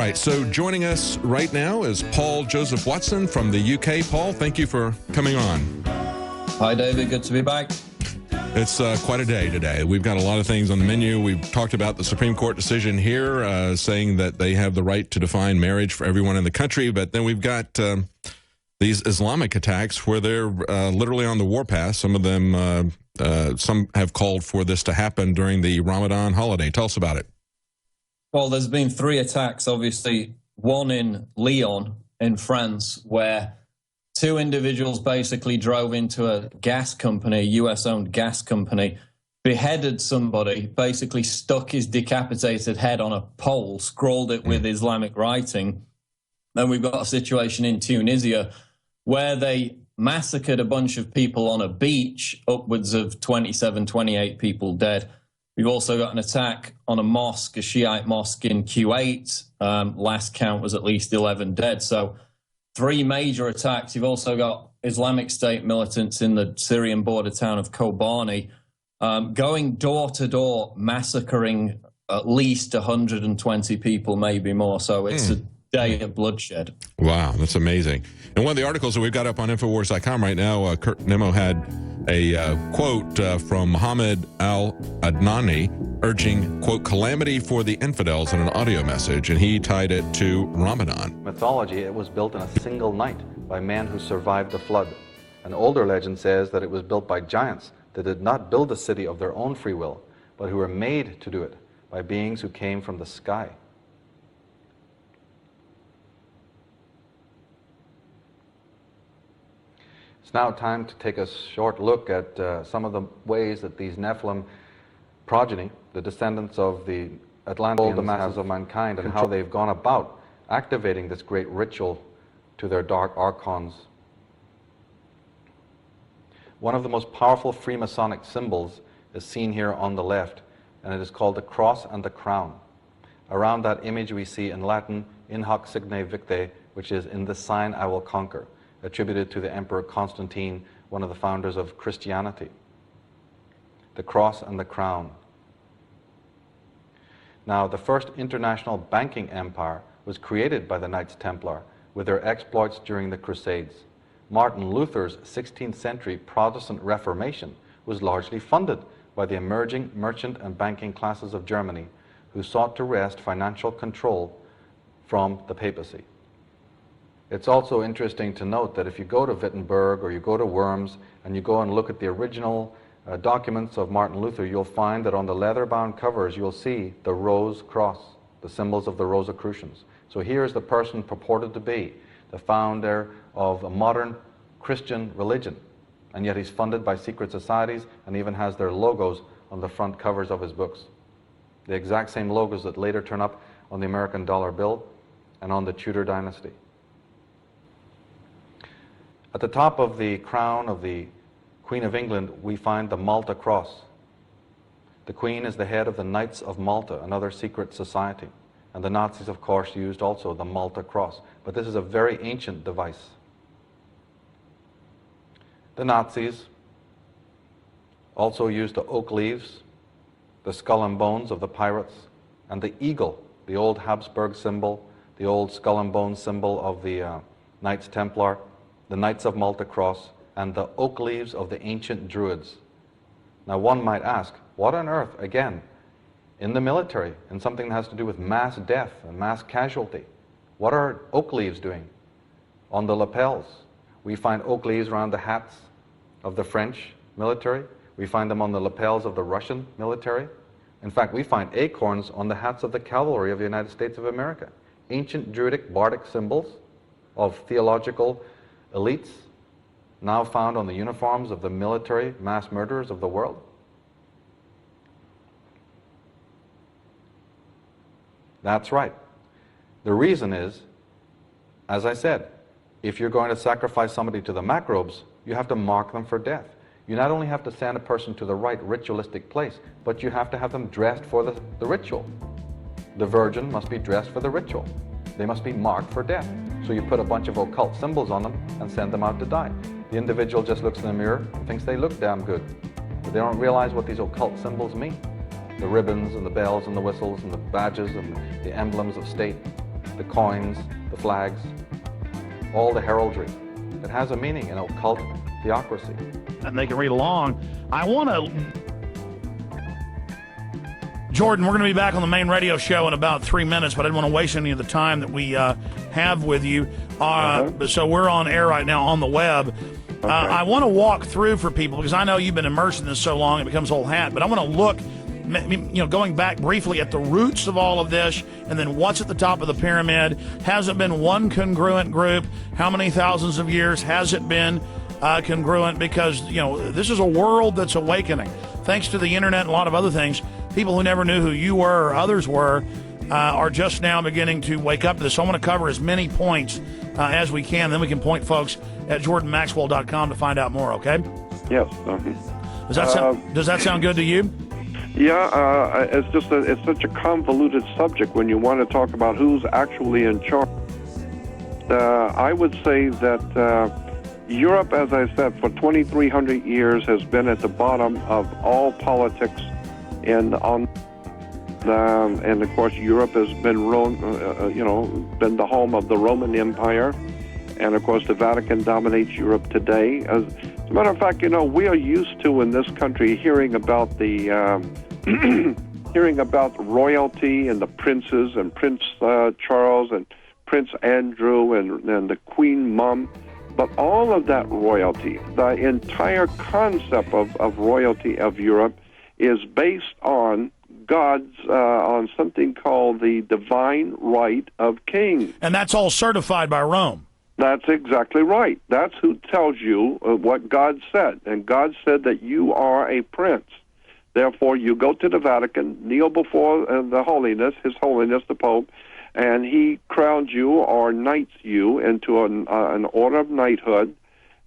right, so joining us right now is Paul Joseph Watson from the UK. Paul, thank you for coming on. Hi, David. Good to be back. It's quite a day today. We've got a lot of things on the menu. We've talked about the Supreme Court decision here saying that they have the right to define marriage for everyone in the country, but then we've got these Islamic attacks where they're literally on the warpath. Some of them, some have called for this to happen during the Ramadan holiday. Tell us about it. Well, there's been 3 attacks, obviously. One in Lyon in France, where 2 individuals basically drove into a gas company, a US-owned gas company, beheaded somebody, basically stuck his decapitated head on a pole, scrawled it with Islamic writing. Then we've got a situation in Tunisia where they massacred a bunch of people on a beach, upwards of 27, 28 people dead. We've also got an attack on a mosque, a Shiite mosque in Kuwait. Last count was at least 11 dead. So 3 major attacks. You've also got Islamic State militants in the Syrian border town of Kobani going door to door, massacring at least 120 people, maybe more. So it's a day of bloodshed. Wow, that's amazing. And one of the articles that we've got up on Infowars.com right now, Kurt Nimmo had a quote from Mohammed al-Adnani urging, quote, calamity for the infidels in an audio message, and he tied it to Ramadan. Mythology, it was built in a single night by men who survived the flood. An older legend says that it was built by giants that did not build the city of their own free will, but who were made to do it by beings who came from the sky. It's now time to take a short look at some of the ways that these Nephilim progeny, the descendants of the Atlanteans, the masses of mankind, and how they've gone about activating this great ritual to their dark archons. One of the most powerful Freemasonic symbols is seen here on the left, and it is called the cross and the crown. Around that image we see in Latin, in hoc signe victe, which is in this sign I will conquer, attributed to the Emperor Constantine, one of the founders of Christianity. The cross and the crown. Now, the first international banking empire was created by the Knights Templar with their exploits during the Crusades. Martin Luther's 16th century Protestant Reformation was largely funded by the emerging merchant and banking classes of Germany, who sought to wrest financial control from the papacy. It's also interesting to note that if you go to Wittenberg or you go to Worms and you go and look at the original documents of Martin Luther, you'll find that on the leather-bound covers you'll see the rose cross, the symbols of the Rosicrucians. So here's the person purported to be the founder of a modern Christian religion, and yet he's funded by secret societies and even has their logos on the front covers of his books. The exact same logos that later turn up on the American dollar bill and on the Tudor dynasty. At the top of the crown of the Queen of England, we find the Malta Cross. The Queen is the head of the Knights of Malta, another secret society. And the Nazis, of course, used also the Malta Cross. But this is a very ancient device. The Nazis also used the oak leaves, the skull and bones of the pirates, and the eagle, the old Habsburg symbol, the old skull and bones symbol of the Knights Templar, the Knights of Malta Cross, and the oak leaves of the ancient Druids. Now one might ask, what on earth, again, in the military, in something that has to do with mass death and mass casualty, what are oak leaves doing? On the lapels, we find oak leaves around the hats of the French military. We find them on the lapels of the Russian military. In fact, we find acorns on the hats of the cavalry of the United States of America. Ancient Druidic bardic symbols of theological elites now found on the uniforms of the military mass murderers of the world. That's right. The reason is, as I said, if you're going to sacrifice somebody to the macrobes, you have to mark them for death. You not only have to send a person to the right ritualistic place, but you have to have them dressed for the ritual. The virgin must be dressed for the ritual. They must be marked for death. So you put a bunch of occult symbols on them and send them out to die. The individual just looks in the mirror and thinks they look damn good, but they don't realize what these occult symbols mean. The ribbons and the bells and the whistles and the badges and the emblems of state. the coins, the flags, all the heraldry. It has a meaning in occult theocracy. And they can read along. I want to... Jordan, we're going to be back on the main radio show in about 3 minutes, but I didn't want to waste any of the time that we have with you. So we're on air right now on the web. Okay. I want to walk through for people, because I know you've been immersed in this so long it becomes old hat, but I want to look, going back briefly at the roots of all of this, and then what's at the top of the pyramid. Has it been one congruent group? How many thousands of years has it been congruent? Because, this is a world that's awakening. Thanks to the internet and a lot of other things, people who never knew who you were or others were are just now beginning to wake up to this. So I want to cover as many points as we can. Then we can point folks at jordanmaxwell.com to find out more, okay? Yes. Does that sound good to you? Yeah, it's such a convoluted subject when you want to talk about who's actually in charge. I would say that Europe, as I said, for 2,300 years has been at the bottom of all politics, and of course Europe has been been the home of the Roman Empire, and of course the Vatican dominates Europe today. As a matter of fact, we are used to in this country hearing about the hearing about royalty and the princes and Prince Charles and Prince Andrew and the Queen Mum. But all of that royalty, the entire concept of royalty of Europe, is based on on something called the divine right of kings. And that's all certified by Rome. That's exactly right. That's who tells you what God said. And God said that you are a prince. Therefore, you go to the Vatican, kneel before the Holiness, His Holiness the Pope, and he crowns you or knights you into an order of knighthood.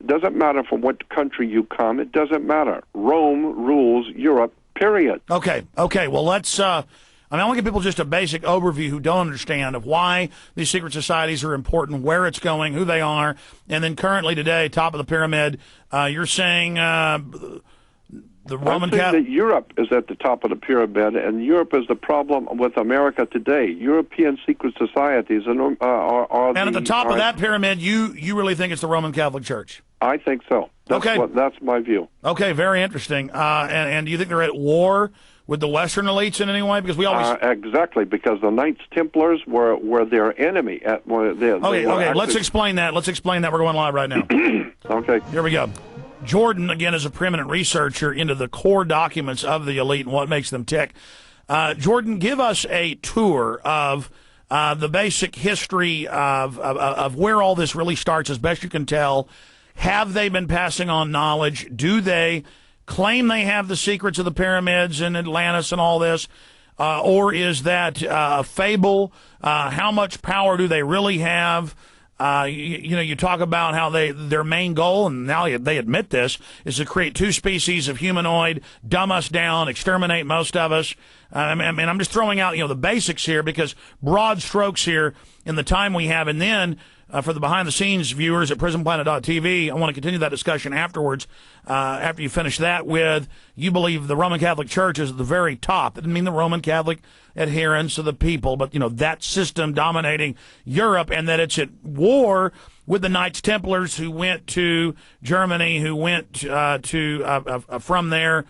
It doesn't matter from what country you come. It doesn't matter. Rome rules Europe, period. Okay. Well, let's... I want to give people just a basic overview who don't understand of why these secret societies are important, where it's going, who they are, and then currently today, top of the pyramid, you're saying... the Roman Catholic... that Europe is at the top of the pyramid, and Europe is the problem with America today. European secret societies are and at the top of that pyramid, you really think it's the Roman Catholic Church? I think so. That's my view. Okay, very interesting. And do you think they're at war with the Western elites in any way? Because we always... exactly, because the Knights Templars were their enemy. Okay, let's explain that. We're going live right now. Okay. Here we go. Jordan, again, is a preeminent researcher into the core documents of the elite and what makes them tick. Jordan, give us a tour of the basic history of where all this really starts, as best you can tell. Have they been passing on knowledge? Do they claim they have the secrets of the pyramids and Atlantis and all this? Or is that a fable? How much power do they really have? You talk about how their main goal, and now they admit this, is to create two species of humanoid, dumb us down, exterminate most of us. I'm just throwing out, the basics here, because broad strokes here in the time we have. And then for the behind-the-scenes viewers at prisonplanet.tv, I want to continue that discussion afterwards, after you finish that with, you believe the Roman Catholic Church is at the very top. That didn't mean the Roman Catholic adherents of the people, but, that system dominating Europe, and that it's at war with the Knights Templars who went to Germany, who went from there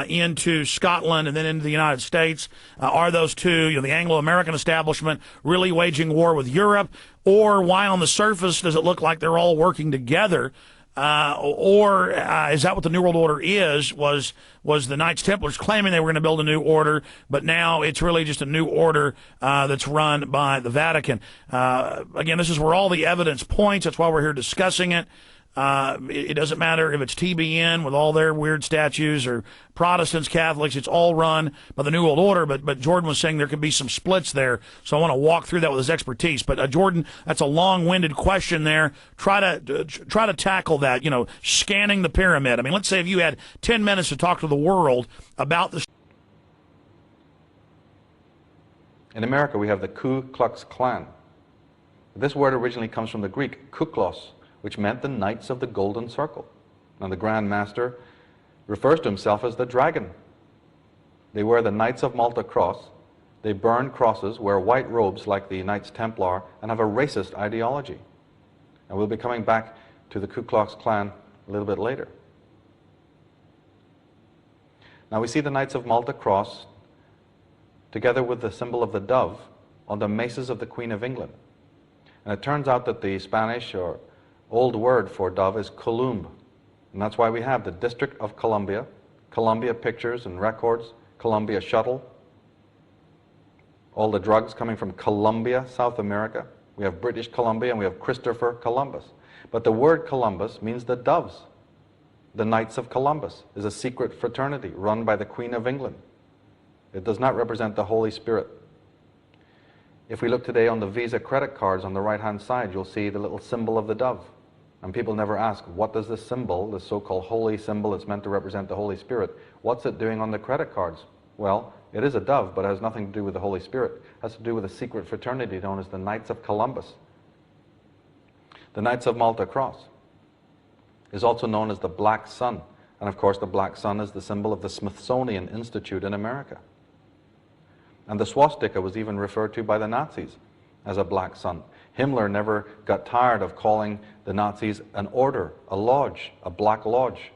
into Scotland and then into the United States. Are those two, the Anglo-American establishment, really waging war with Europe? Or why on the surface does it look like they're all working together? Or is that what the New World Order is? Was the Knights Templars claiming they were going to build a new order, but now it's really just a new order that's run by the Vatican? Again, this is where all the evidence points. That's why we're here discussing it. It doesn't matter if it's TBN with all their weird statues or Protestants, Catholics. It's all run by the New World Order. But Jordan was saying there could be some splits there. So I want to walk through that with his expertise. But Jordan, that's a long-winded question there. Try to tackle that. Scanning the pyramid. Let's say if you had 10 minutes to talk to the world about the. In America, we have the Ku Klux Klan. This word originally comes from the Greek kuklos, which meant the Knights of the Golden Circle. Now the Grand Master refers to himself as the dragon. They wear the Knights of Malta cross, They burn crosses, wear white robes like the Knights Templar, and have a racist ideology. And we'll be coming back to the Ku Klux Klan a little bit later. Now we see the Knights of Malta cross together with the symbol of the dove on the maces of the Queen of England. And it turns out that the Spanish or old word for dove is Columb. And that's why we have the District of Columbia, Columbia Pictures and Records, Columbia Shuttle, all the drugs coming from Colombia, South America. We have British Columbia and we have Christopher Columbus. But the word Columbus means the doves. The Knights of Columbus is a secret fraternity run by the Queen of England. It does not represent the Holy Spirit. If we look today on the Visa credit cards on the right-hand side, you'll see the little symbol of the dove. And people never ask, what does this symbol, this so-called holy symbol that's meant to represent the Holy Spirit, what's it doing on the credit cards? Well, it is a dove, but it has nothing to do with the Holy Spirit. It has to do with a secret fraternity known as the Knights of Columbus. The Knights of Malta Cross is also known as the Black Sun. And of course, the Black Sun is the symbol of the Smithsonian Institute in America. And the swastika was even referred to by the Nazis as a black sun. Himmler never got tired of calling the Nazis an order, a lodge, a black lodge.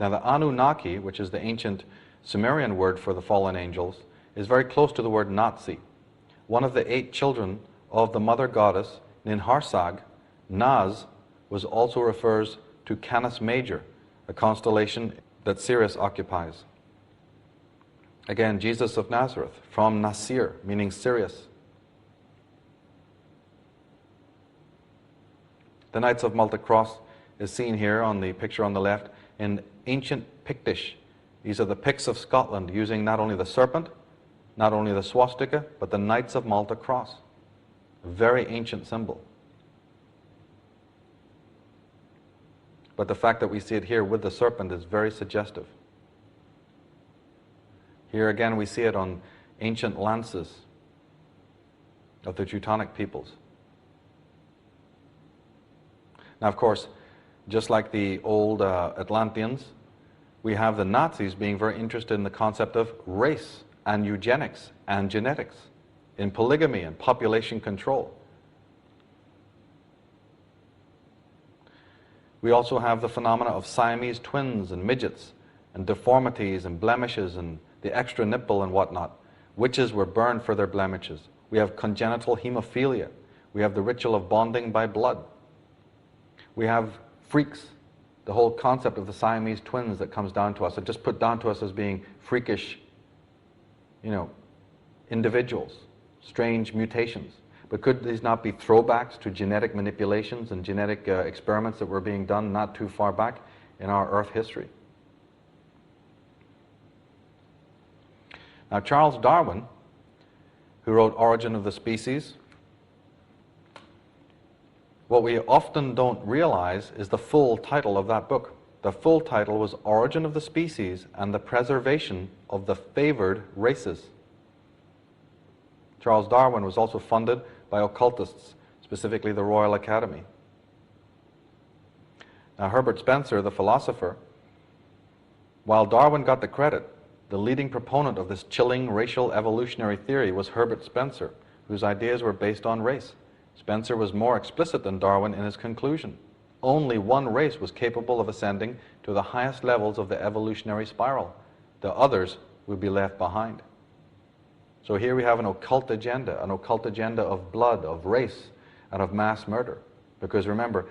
Now the Anunnaki, which is the ancient Sumerian word for the fallen angels, is very close to the word Nazi. One of the 8 children of the mother goddess, Ninharsag, Naz, was also refers to Canis Major, a constellation that Sirius occupies. Again, Jesus of Nazareth, from Nasir, meaning Sirius. The Knights of Malta Cross is seen here on the picture on the left in ancient Pictish. These are the Picts of Scotland, using not only the serpent, not only the swastika, but the Knights of Malta Cross. A very ancient symbol. But the fact that we see it here with the serpent is very suggestive. Here again we see it on ancient lances of the Teutonic peoples. Now of course, just like the old Atlanteans, we have the Nazis being very interested in the concept of race and eugenics and genetics, in polygamy and population control. We also have the phenomena of Siamese twins and midgets and deformities and blemishes and the extra nipple and whatnot. Witches were burned for their blemishes. We have congenital hemophilia. We have the ritual of bonding by blood. We have freaks, the whole concept of the Siamese twins that comes down to us, and just put down to us as being freakish, individuals, strange mutations. But could these not be throwbacks to genetic manipulations and genetic experiments that were being done not too far back in our Earth history? Now, Charles Darwin, who wrote Origin of the Species, what we often don't realize is the full title of that book. The full title was Origin of the Species and the Preservation of the Favored Races. Charles Darwin was also funded by occultists, specifically the Royal Academy. Now, Herbert Spencer, the philosopher, while Darwin got the credit, the leading proponent of this chilling racial evolutionary theory was Herbert Spencer, whose ideas were based on race. Spencer was more explicit than Darwin in his conclusion. Only one race was capable of ascending to the highest levels of the evolutionary spiral. The others would be left behind. So here we have an occult agenda of blood, of race, and of mass murder. Because remember,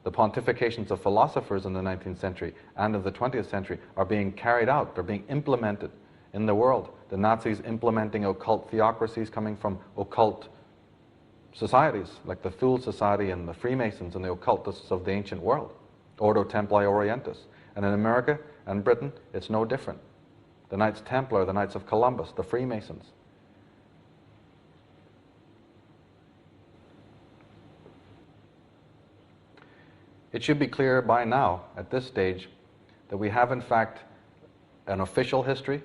the pontifications of philosophers in the 19th century and of the 20th century are being carried out, they're being implemented in the world. The Nazis implementing occult theocracies coming from occult societies, like the Thule Society and the Freemasons and the occultists of the ancient world, Ordo Templi Orientis. And in America and Britain, it's no different. The Knights Templar, the Knights of Columbus, the Freemasons. It should be clear by now, at this stage, that we have in fact an official history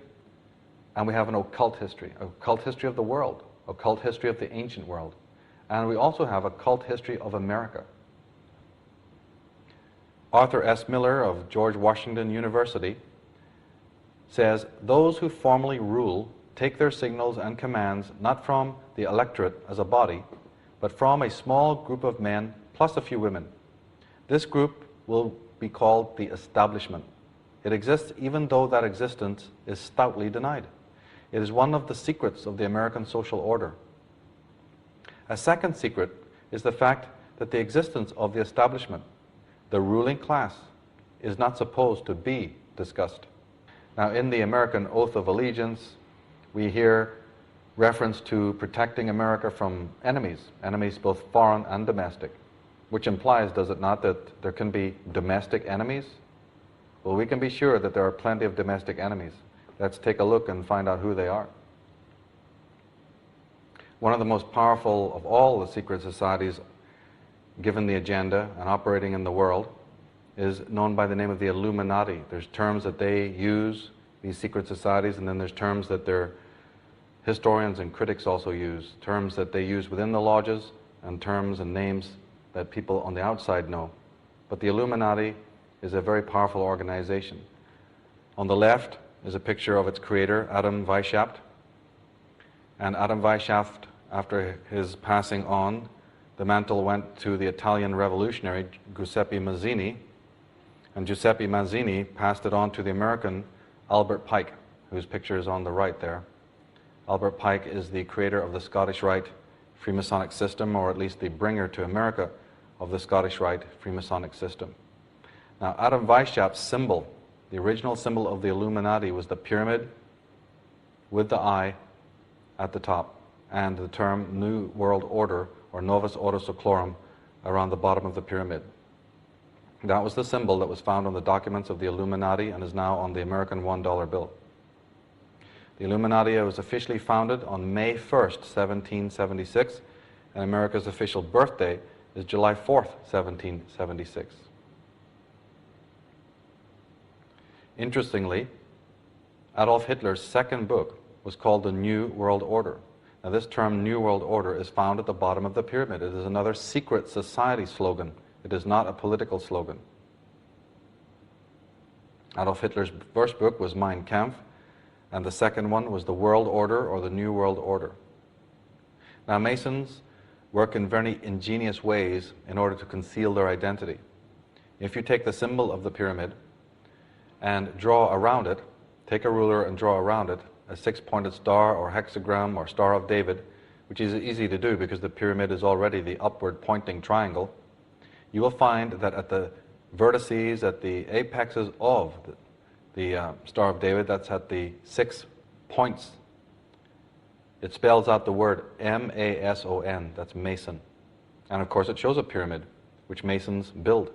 and we have an occult history of the world, occult history of the ancient world. And we also have a cult history of America. Arthur S. Miller of George Washington University says, "Those who formally rule take their signals and commands not from the electorate as a body, but from a small group of men plus a few women. This group will be called the establishment. It exists even though that existence is stoutly denied. It is one of the secrets of the American social order. A second secret is the fact that the existence of the establishment, the ruling class, is not supposed to be discussed." Now, in the American Oath of Allegiance, we hear reference to protecting America from enemies, enemies both foreign and domestic, which implies, does it not, that there can be domestic enemies? Well, we can be sure that there are plenty of domestic enemies. Let's take a look and find out who they are. One of the most powerful of all the secret societies, given the agenda and operating in the world, is known by the name of the Illuminati. There's terms that they use, these secret societies, and then there's terms that their historians and critics also use, terms that they use within the lodges and terms and names that people on the outside know. But the Illuminati is a very powerful organization. On the left is a picture of its creator, Adam Weishaupt. And Adam Weishaupt, after his passing on, the mantle went to the Italian revolutionary Giuseppe Mazzini, and Giuseppe Mazzini passed it on to the American Albert Pike, whose picture is on the right there. Albert Pike is the creator of the Scottish Rite Freemasonic system, or at least the bringer to America of the Scottish Rite Freemasonic system. Now, Adam Weishaupt's symbol, the original symbol of the Illuminati, was the pyramid with the eye at the top, and the term New World Order, or Novus Ordo Seclorum, around the bottom of the pyramid. That was the symbol that was found on the documents of the Illuminati and is now on the American $1 bill. The Illuminati was officially founded on May 1st, 1776, and America's official birthday is July 4th, 1776. Interestingly, Adolf Hitler's second book was called The New World Order. Now, this term, New World Order, is found at the bottom of the pyramid. It is another secret society slogan. It is not a political slogan. Adolf Hitler's first book was Mein Kampf, and the second one was The World Order, or The New World Order. Now, Masons work in very ingenious ways in order to conceal their identity. If you take the symbol of the pyramid and draw around it, take a ruler and draw around it a six-pointed star or hexagram or Star of David, which is easy to do because the pyramid is already the upward pointing triangle, you will find that at the vertices, at the apexes of the Star of David, that's at the 6 points, it spells out the word M-A-S-O-N, that's Mason. And of course it shows a pyramid, which Masons build.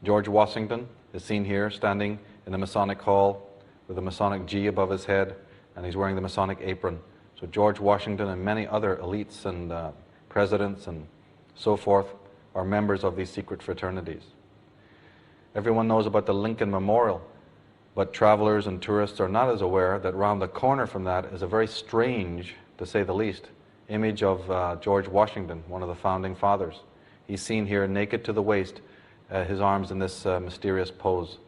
George Washington is seen here standing in the Masonic Hall with a Masonic G above his head, and he's wearing the Masonic apron. So George Washington and many other elites and presidents and so forth are members of these secret fraternities. Everyone knows about the Lincoln Memorial, but travelers and tourists are not as aware that round the corner from that is a very strange, to say the least, image of George Washington, one of the founding fathers. He's seen here naked to the waist, his arms in this mysterious pose.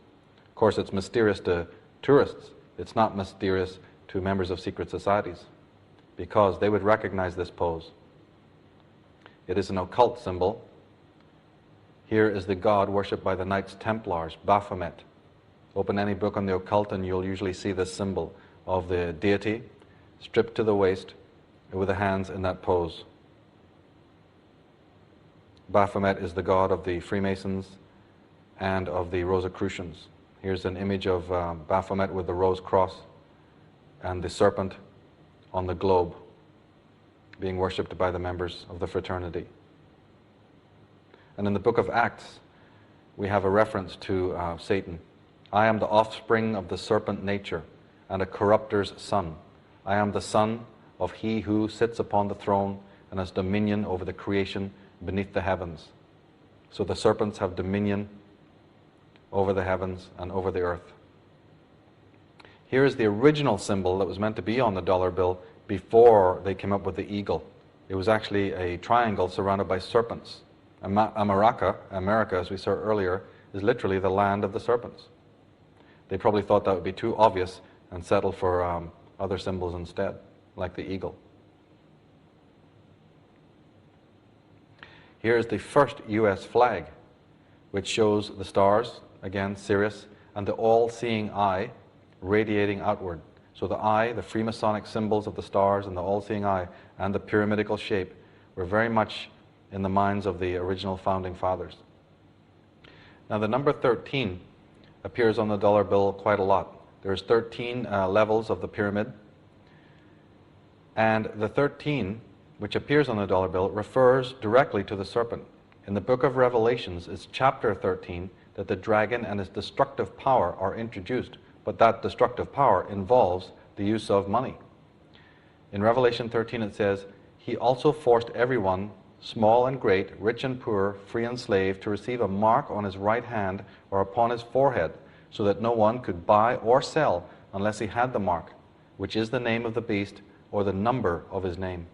Of course, it's mysterious to tourists. It's not mysterious to members of secret societies, because they would recognize this pose. It is an occult symbol. Here is the god worshipped by the Knights Templars, Baphomet. Open any book on the occult and you'll usually see this symbol of the deity stripped to the waist with the hands in that pose. Baphomet is the god of the Freemasons and of the Rosicrucians. Here's an image of Baphomet with the rose cross and the serpent on the globe being worshipped by the members of the fraternity. And in the book of Acts, we have a reference to Satan. I am the offspring of the serpent nature and a corrupter's son. I am the son of he who sits upon the throne and has dominion over the creation beneath the heavens. So the serpents have dominion over the heavens and over the earth. Here is the original symbol that was meant to be on the dollar bill before they came up with the eagle. It was actually a triangle surrounded by serpents. America, as we saw earlier, is literally the land of the serpents. They probably thought that would be too obvious and settled for other symbols instead, like the eagle. Here's the first US flag, which shows the stars, again Sirius, and the all-seeing eye radiating outward. So the eye, the Freemasonic symbols of the stars and the all-seeing eye and the pyramidical shape were very much in the minds of the original founding fathers. Now the number 13 appears on the dollar bill quite a lot. There's 13 levels of the pyramid, and the 13, which appears on the dollar bill, refers directly to the serpent. In the book of Revelations, it's chapter 13 that the dragon and his destructive power are introduced, but that destructive power involves the use of money. In Revelation 13 it says, "He also forced everyone, small and great, rich and poor, free and slave, to receive a mark on his right hand or upon his forehead, so that no one could buy or sell unless he had the mark, which is the name of the beast or the number of his name."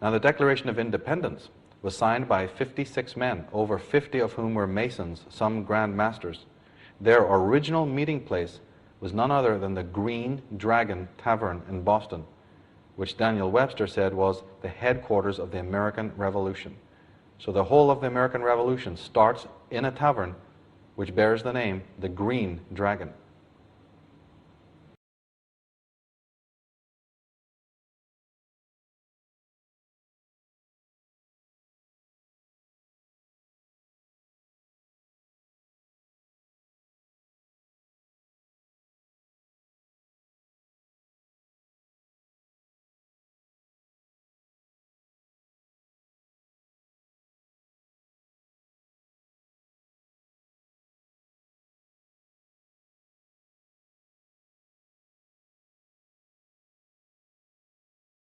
Now the Declaration of Independence was signed by 56 men, over 50 of whom were Masons, some Grand Masters. Their original meeting place was none other than the Green Dragon Tavern in Boston, which Daniel Webster said was the headquarters of the American Revolution. So the whole of the American Revolution starts in a tavern which bears the name the Green Dragon.